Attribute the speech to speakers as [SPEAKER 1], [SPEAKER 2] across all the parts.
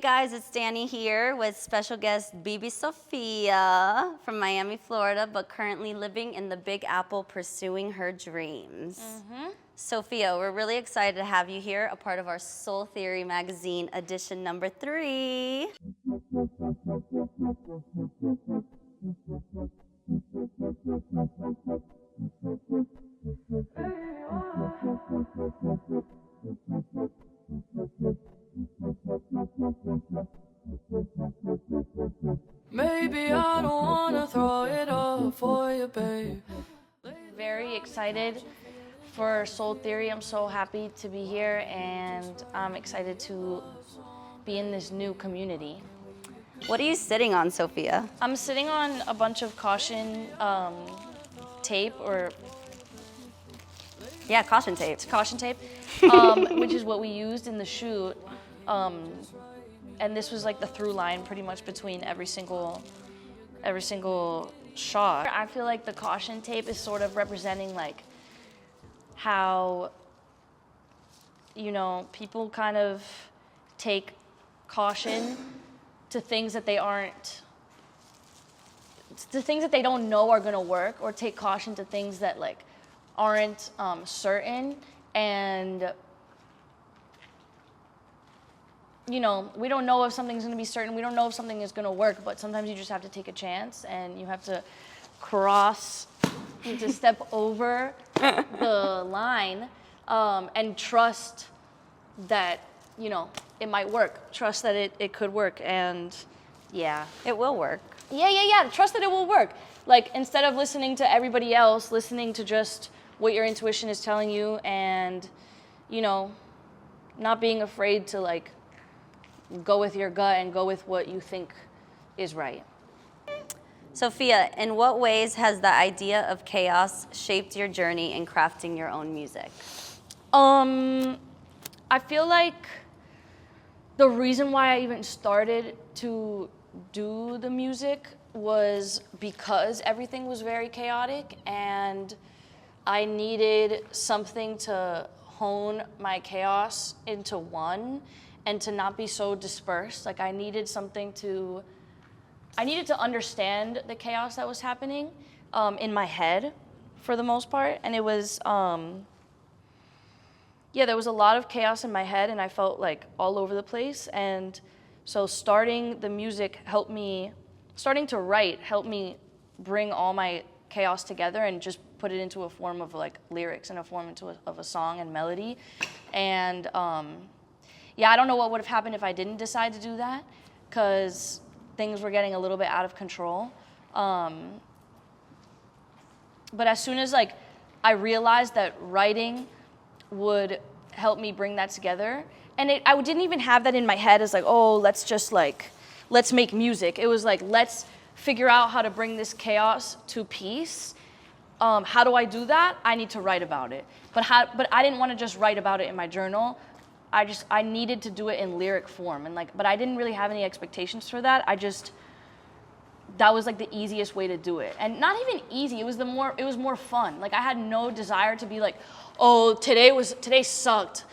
[SPEAKER 1] Hey guys, it's Danny here with special guest BB Sofia from Miami, Florida, but currently living in the Big Apple pursuing her dreams. Sofia, we're really excited to have you here, a part of our Soul Theory magazine edition number 3.
[SPEAKER 2] Maybe I don't wanna throw it up for you, babe.
[SPEAKER 3] Very excited for Soul Theory. I'm so happy to be here, and I'm excited to be in this new community.
[SPEAKER 1] What are you sitting on, Sofia?
[SPEAKER 3] I'm sitting on a bunch of caution tape, or
[SPEAKER 1] Yeah, caution tape.
[SPEAKER 3] it's caution tape, which is what we used in the shoot. And this was like the through line pretty much between every single shot. I feel like the caution tape is sort of representing like how, you know, people kind of take caution to things that they don't know are gonna work, or take caution to things that like aren't certain. And you know, we don't know if something's gonna be certain, we don't know if something is gonna work, but sometimes you just have to take a chance, and you have to step over the line, and trust that, you know, it might work. Trust that it could work, and yeah.
[SPEAKER 1] It will work.
[SPEAKER 3] Yeah. Trust that it will work. Like, instead of listening to everybody else, listening to just what your intuition is telling you, and, you know, not being afraid to like go with your gut and go with what you think is right.
[SPEAKER 1] Sofia, in what ways has the idea of chaos shaped your journey in crafting your own music?
[SPEAKER 3] I feel like the reason why I even started to do the music was because everything was very chaotic, and I needed something to hone my chaos into one, and to not be so dispersed. Like, I needed to understand the chaos that was happening in my head for the most part. And it was, there was a lot of chaos in my head, and I felt like all over the place. And so starting the music starting to write helped me bring all my chaos together and just put it into a form of like lyrics, and a form of a song and melody. And I don't know what would have happened if I didn't decide to do that, because things were getting a little bit out of control. But as soon as like I realized that writing would help me bring that together, and I didn't even have that in my head as like, oh, let's make music. It was like, let's figure out how to bring this chaos to peace. How do I do that? I need to write about it. But I didn't want to just write about it in my journal. I needed to do it in lyric form, and like, but I didn't really have any expectations for that. That was like the easiest way to do it. And not even easy, it was more fun. Like, I had no desire to be like, oh, today sucked,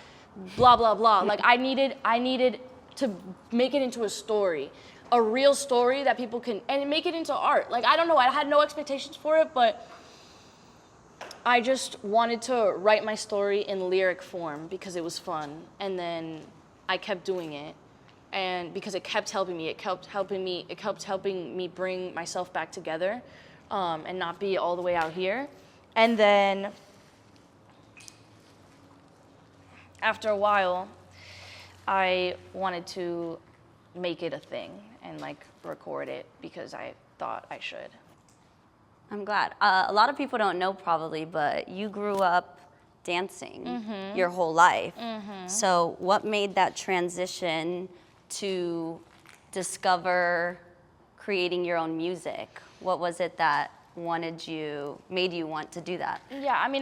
[SPEAKER 3] blah, blah, blah. Like, I needed to make it into a story, a real story that people can, and make it into art. Like, I don't know, I had no expectations for it, but I just wanted to write my story in lyric form because it was fun. And then I kept doing it, and because it kept helping me, it kept helping me bring myself back together, and not be all the way out here. And then after a while, I wanted to make it a thing and like record it, because I thought I should.
[SPEAKER 1] I'm glad. A lot of people don't know probably, but you grew up dancing your whole life. So what made that transition to discover creating your own music? What was it that made you want to do that?
[SPEAKER 3] Yeah, I mean,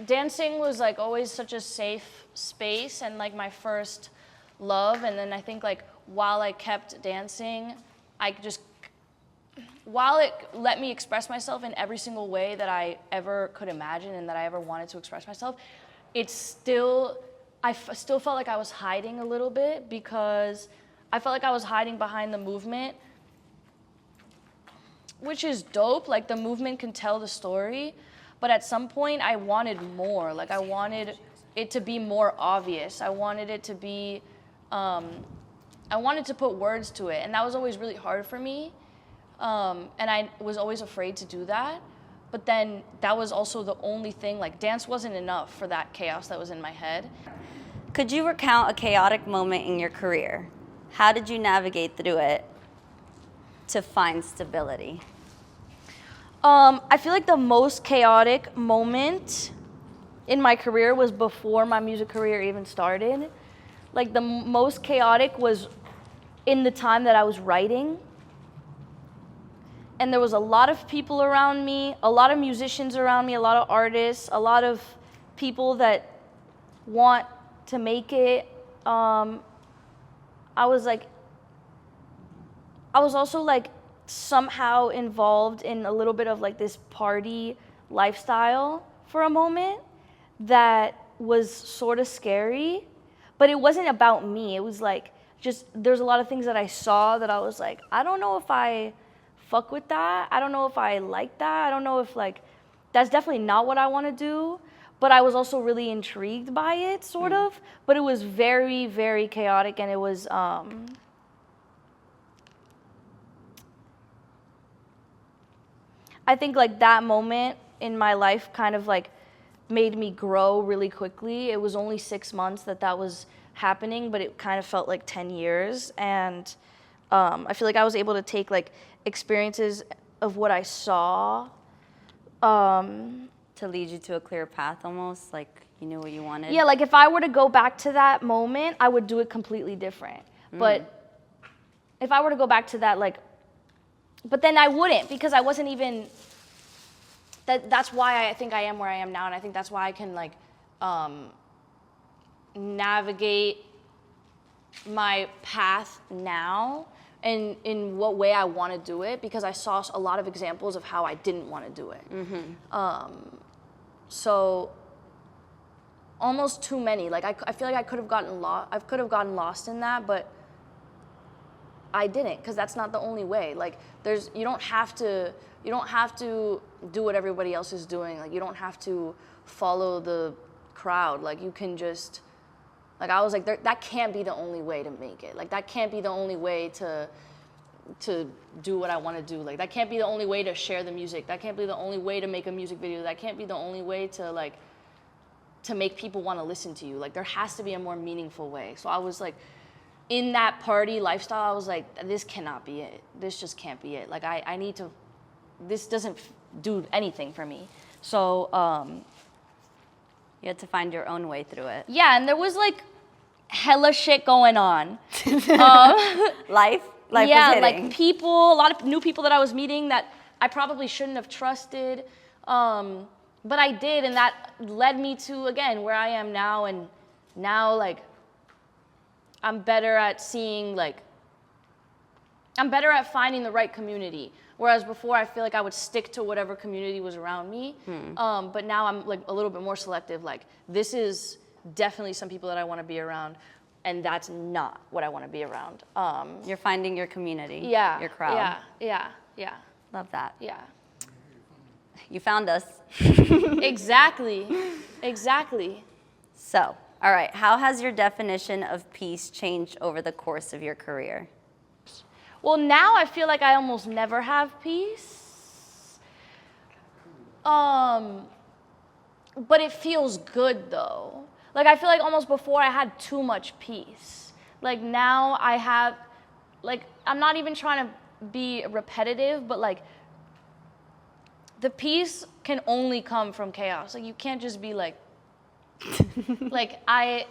[SPEAKER 3] dancing was like always such a safe space, and like my first love. And then I think like while I kept dancing, while it let me express myself in every single way that I ever could imagine and that I ever wanted to express myself, it still still felt like I was hiding a little bit because I felt like I was hiding behind the movement, which is dope. Like the movement can tell the story, but at some point I wanted more. Like I wanted it to be more obvious. I wanted it to be, I wanted to put words to it, and that was always really hard for me. And I was always afraid to do that. But then that was also the only thing, like dance wasn't enough for that chaos that was in my head.
[SPEAKER 1] Could you recount a chaotic moment in your career? How did you navigate through it to find stability?
[SPEAKER 3] I feel like the most chaotic moment in my career was before my music career even started. Like the most chaotic was in the time that I was writing. And there was a lot of people around me, a lot of musicians around me, a lot of artists, a lot of people that want to make it. I was also like somehow involved in a little bit of like this party lifestyle for a moment that was sort of scary, but it wasn't about me. It was like just there's a lot of things that I saw that I was like, I don't know if I fuck with that. I don't know if I like that. I don't know if like that's definitely not what I want to do. But I was also really intrigued by it, sort of. But it was very, very chaotic, and it was I think like that moment in my life kind of like made me grow really quickly. It was only 6 months that was happening, but it kind of felt like 10 years. And I feel like I was able to take like experiences of what I saw
[SPEAKER 1] To lead you to a clear path almost, like you knew what you wanted?
[SPEAKER 3] Yeah, like if I were to go back to that moment, I would do it completely different. But if I were to go back to that, like, but then I wouldn't, because I wasn't even, that's why I think I am where I am now, and I think that's why I can like navigate my path now and in what way I want to do it, because I saw a lot of examples of how I didn't want to do it. So almost too many. Like I feel like I could have gotten lost. I could have gotten lost in that, but I didn't, because that's not the only way. Like you don't have to do what everybody else is doing. Like you don't have to follow the crowd. Like you can just, like I was like, that can't be the only way to make it. Like that can't be the only way to do what I want to do. Like that can't be the only way to share the music. That can't be the only way to make a music video. That can't be the only way to like to make people want to listen to you. Like there has to be a more meaningful way. So I was like, in that party lifestyle, I was like, this cannot be it. This just can't be it. Like I need to, this doesn't do anything for me. So
[SPEAKER 1] You had to find your own way through it.
[SPEAKER 3] yeah, and there was like hella shit going on.
[SPEAKER 1] Life
[SPEAKER 3] Yeah,
[SPEAKER 1] was hitting.
[SPEAKER 3] like people, a lot of new people that I was meeting that I probably shouldn't have trusted, but I did, and that led me to, again, where I am now, and now, like, I'm better at seeing, like, I'm better at finding the right community, whereas before I feel like I would stick to whatever community was around me, but now I'm, like, a little bit more selective, like, this is definitely some people that I want to be around, and that's not what I want to be around.
[SPEAKER 1] You're finding your community,
[SPEAKER 3] Yeah.
[SPEAKER 1] your crowd.
[SPEAKER 3] Yeah.
[SPEAKER 1] Love that.
[SPEAKER 3] Yeah.
[SPEAKER 1] You found us.
[SPEAKER 3] Exactly.
[SPEAKER 1] So, all right, how has your definition of peace changed over the course of your career?
[SPEAKER 3] Well, now I feel like I almost never have peace. But it feels good though. Like I feel like almost before I had too much peace. Like now I have, like I'm not even trying to be repetitive, but like the peace can only come from chaos. Like you can't just be like, like I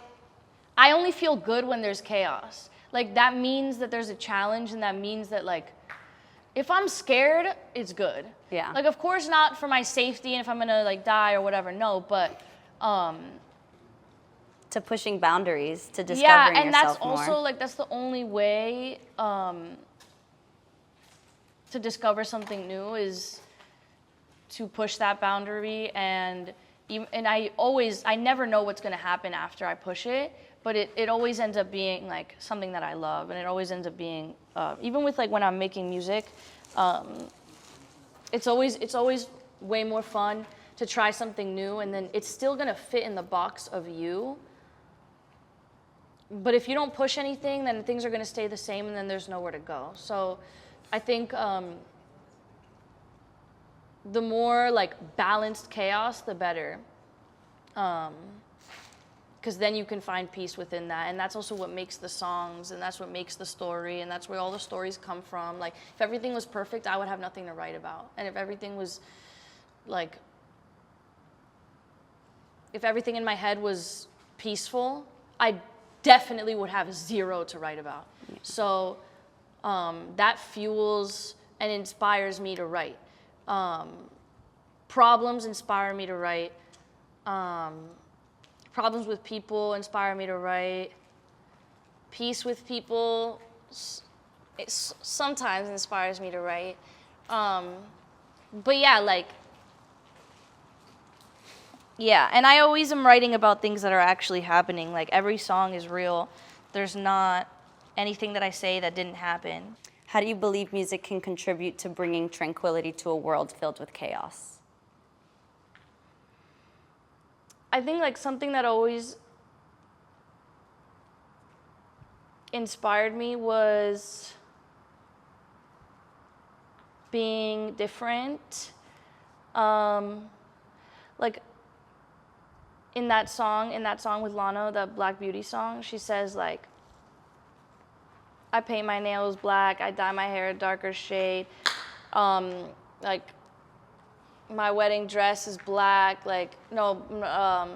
[SPEAKER 3] only feel good when there's chaos. Like that means that there's a challenge, and that means that like if I'm scared, it's good.
[SPEAKER 1] Yeah.
[SPEAKER 3] Like of course not for my safety and if I'm gonna like die or whatever, no, but
[SPEAKER 1] To pushing boundaries, to discovering
[SPEAKER 3] yeah, and
[SPEAKER 1] yourself
[SPEAKER 3] that's also
[SPEAKER 1] more.
[SPEAKER 3] like that's the only way to discover something new is to push that boundary and and I never know what's going to happen after I push it, but it always ends up being like something that I love, and it always ends up being, even with like when I'm making music, it's always way more fun to try something new, and then it's still going to fit in the box of you. But if you don't push anything, then things are going to stay the same, and then there's nowhere to go. So I think the more like balanced chaos, the better. Because then you can find peace within that. And that's also what makes the songs, and that's what makes the story, and that's where all the stories come from. Like, if everything was perfect, I would have nothing to write about. And if everything was like, if everything in my head was peaceful, I definitely would have zero to write about. So that fuels and inspires me to write. Problems inspire me to write. Problems with people inspire me to write. Peace with people sometimes inspires me to write. But yeah, like, yeah, and I always am writing about things that are actually happening. Like, every song is real. There's not anything that I say that didn't happen.
[SPEAKER 1] How do you believe music can contribute to bringing tranquility to a world filled with chaos?
[SPEAKER 3] I think like something that always inspired me was being different. Like in that song with Lano, the Black Beauty song, she says like, I paint my nails black, I dye my hair a darker shade, like my wedding dress is black, like, my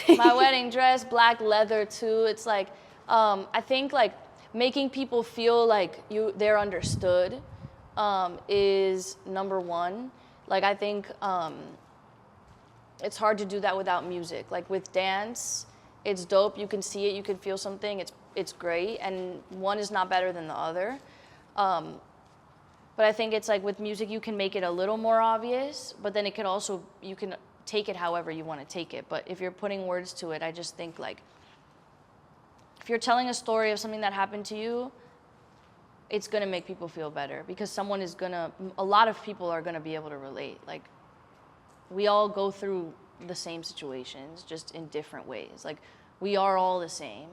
[SPEAKER 3] wedding dress, black leather too. It's like, I think like making people feel like they're understood is number one. Like, I think it's hard to do that without music. Like with dance, it's dope, you can see it, you can feel something, it's great, and one is not better than the other. But I think it's like with music, you can make it a little more obvious, but then it can also, you can take it however you want to take it. But if you're putting words to it, I just think like, if you're telling a story of something that happened to you, it's gonna make people feel better, because a lot of people are gonna be able to relate. Like, we all go through the same situations, just in different ways. Like, we are all the same.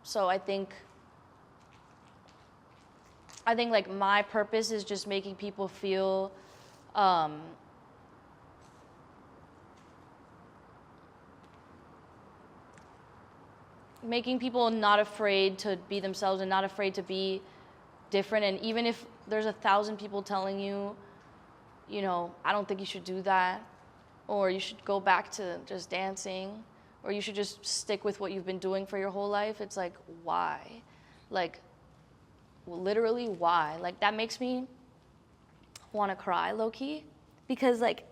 [SPEAKER 3] So I think like my purpose is just making people feel making people not afraid to be themselves and not afraid to be different. And even if there's 1,000 people telling you, you know, I don't think you should do that, or you should go back to just dancing, or you should just stick with what you've been doing for your whole life, it's like, why? Like, literally, why? Like, that makes me want to cry, low-key, because, like,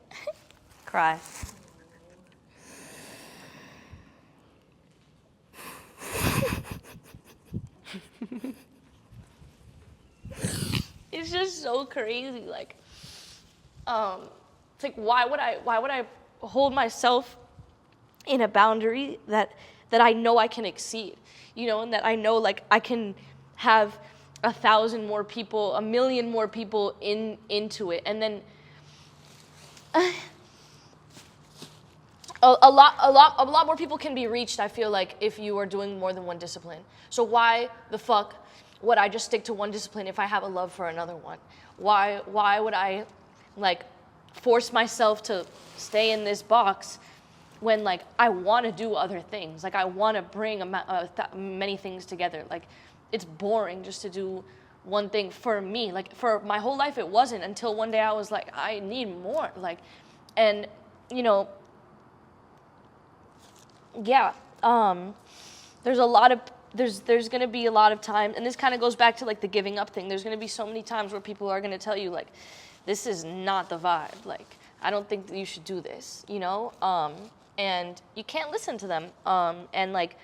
[SPEAKER 1] Cry.
[SPEAKER 3] it's just so crazy. Like, it's like, why would I hold myself in a boundary that I know I can exceed, you know, and that I know like I can have 1,000 more people, 1,000,000 more people into it, and then a lot more people can be reached, I feel like, if you are doing more than one discipline. So why the fuck would I just stick to one discipline if I have a love for another one? Why would I like force myself to stay in this box when like I want to do other things? Like, I want to bring many things together. Like, it's boring just to do one thing for me. Like, for my whole life it wasn't, until one day I was like, I need more. Like, and you know, yeah, there's going to be a lot of time, and this kind of goes back to like the giving up thing. There's going to be so many times where people are going to tell you like, this is not the vibe. Like, I don't think that you should do this, you know? And you can't listen to them. And like,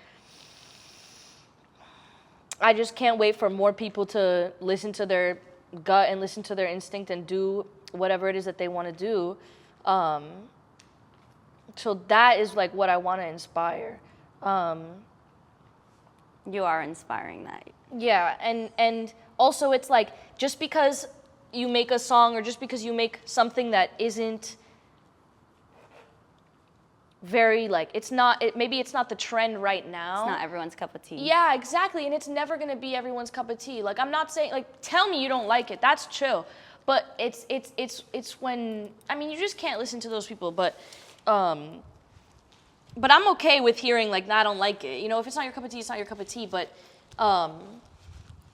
[SPEAKER 3] I just can't wait for more people to listen to their gut and listen to their instinct and do whatever it is that they want to do. So that is like what I want to inspire.
[SPEAKER 1] You are inspiring that.
[SPEAKER 3] Yeah, and also it's like just because you make a song or just because you make something that isn't very like maybe it's not the trend right now.
[SPEAKER 1] It's not everyone's cup of tea.
[SPEAKER 3] Yeah, exactly, and it's never gonna be everyone's cup of tea. Like I'm not saying like tell me you don't like it. That's chill, but it's when I mean you just can't listen to those people. But I'm okay with hearing like, nah, I don't like it. You know, if it's not your cup of tea, it's not your cup of tea. But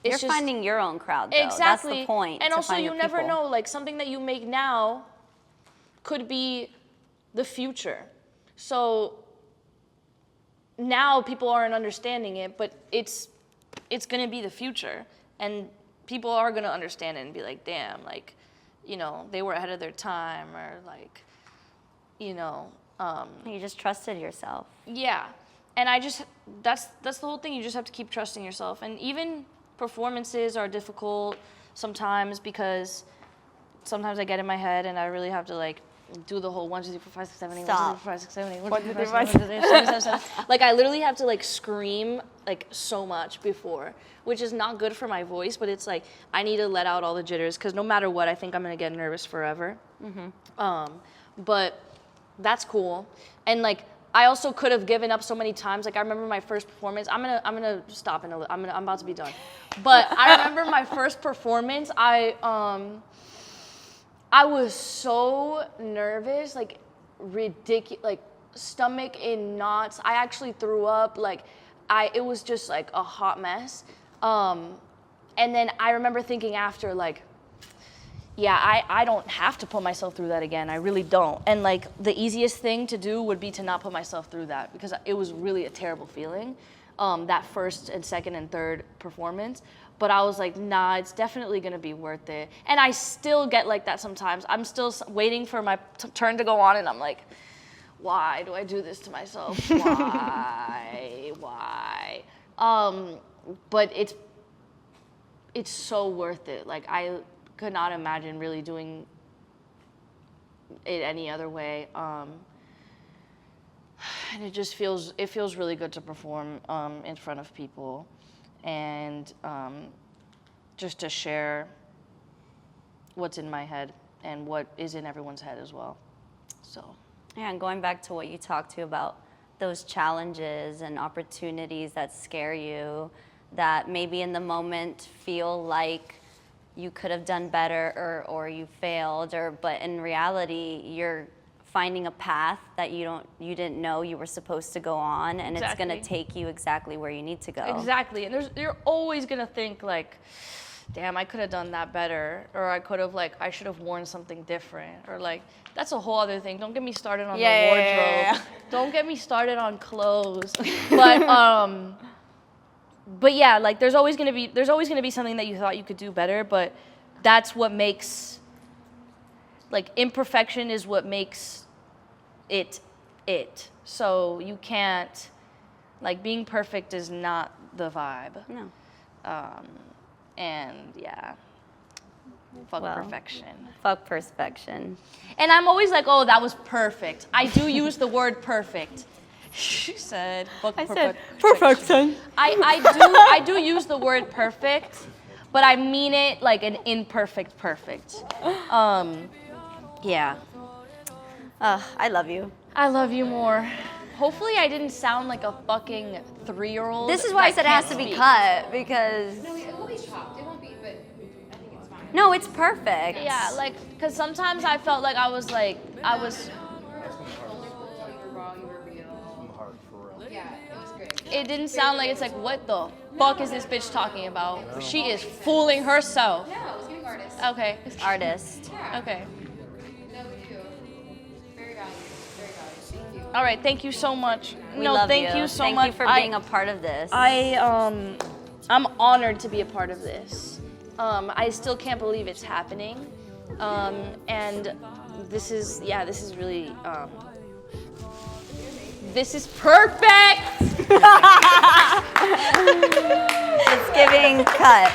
[SPEAKER 1] you're finding your own crowd, though.
[SPEAKER 3] Exactly.
[SPEAKER 1] That's the point.
[SPEAKER 3] And also, you never
[SPEAKER 1] people.
[SPEAKER 3] know. Like something that you make now could be the future. So now people aren't understanding it, but it's gonna be the future, and people are gonna understand it and be like, damn, like, you know, they were ahead of their time, or like, you know.
[SPEAKER 1] You just trusted yourself.
[SPEAKER 3] Yeah, and that's the whole thing. You just have to keep trusting yourself, and even performances are difficult sometimes because sometimes I get in my head and I really have to like do the whole 1, 2, 3, 4, 5, 6, 7, 8, 1, 2, 3, 4, 5, 6, 7, 8, 1, 2, 3, 4, 5, 6, 7, 8, 7, 7. Like I literally have to like scream like so much before, which is not good for my voice, but it's like I need to let out all the jitters because no matter what, I think I'm gonna get nervous forever. But that's cool. And like I also could have given up so many times. Like I remember my first performance. I'm gonna stop in a little. I'm about to be done. But I remember my first performance. I was so nervous, like ridiculous, like stomach in knots. I actually threw up. Like it was just like a hot mess. And then I remember thinking after, like, yeah, I don't have to put myself through that again. I really don't. And like the easiest thing to do would be to not put myself through that because it was really a terrible feeling, that first and second and third performance. But I was like, nah, it's definitely gonna be worth it. And I still get like that sometimes. I'm still waiting for my turn to go on and I'm like, why do I do this to myself? Why? But it's so worth it. Like I could not imagine really doing it any other way. And it just feels really good to perform in front of people and just to share what's in my head and what is in everyone's head as well. So
[SPEAKER 1] yeah, and going back to what you talked to about those challenges and opportunities that scare you, that maybe in the moment feel like you could have done better or you failed, but in reality you're finding a path that you didn't know you were supposed to go on, and It's going to take you exactly where you need to go.
[SPEAKER 3] Exactly. And you're always going to think like, damn, I could have done that better, or I should have worn something different, or like that's a whole other thing. Don't get me started on the wardrobe. Yeah. Don't get me started on clothes. But yeah, like there's always gonna be something that you thought you could do better, but that's what makes, like, imperfection is what makes it. So you can't, like, being perfect is not the vibe.
[SPEAKER 1] No.
[SPEAKER 3] And yeah, fuck perfection.
[SPEAKER 1] Fuck perfection.
[SPEAKER 3] And I'm always like, oh, that was perfect. I do use the word perfect. She said,
[SPEAKER 1] perfection.
[SPEAKER 3] I do use the word perfect, but I mean it like an imperfect perfect. Yeah.
[SPEAKER 1] I love you.
[SPEAKER 3] I love you more. Hopefully I didn't sound like a fucking 3-year-old.
[SPEAKER 1] This is why I said it has to be cut, because...
[SPEAKER 4] No, it will be chopped. It won't be, but I think it's fine.
[SPEAKER 1] No, it's perfect.
[SPEAKER 3] Yeah, like, because sometimes I felt like I was...
[SPEAKER 4] You were wrong, you were real. Yeah, it was great.
[SPEAKER 3] It didn't sound like, it's like, what the fuck is this bitch talking about? She is fooling herself.
[SPEAKER 4] No, it was giving artist.
[SPEAKER 3] Okay.
[SPEAKER 1] Artist.
[SPEAKER 4] Yeah.
[SPEAKER 3] Okay.
[SPEAKER 4] No, we do. Very valued. Very valued. Thank you.
[SPEAKER 3] All right, thank you so much.
[SPEAKER 1] We love
[SPEAKER 3] thank you so
[SPEAKER 1] thank
[SPEAKER 3] much.
[SPEAKER 1] Thank you for being a part of this.
[SPEAKER 3] I'm honored to be a part of this. I still can't believe it's happening. And this is really, this is perfect!
[SPEAKER 1] It's giving cut.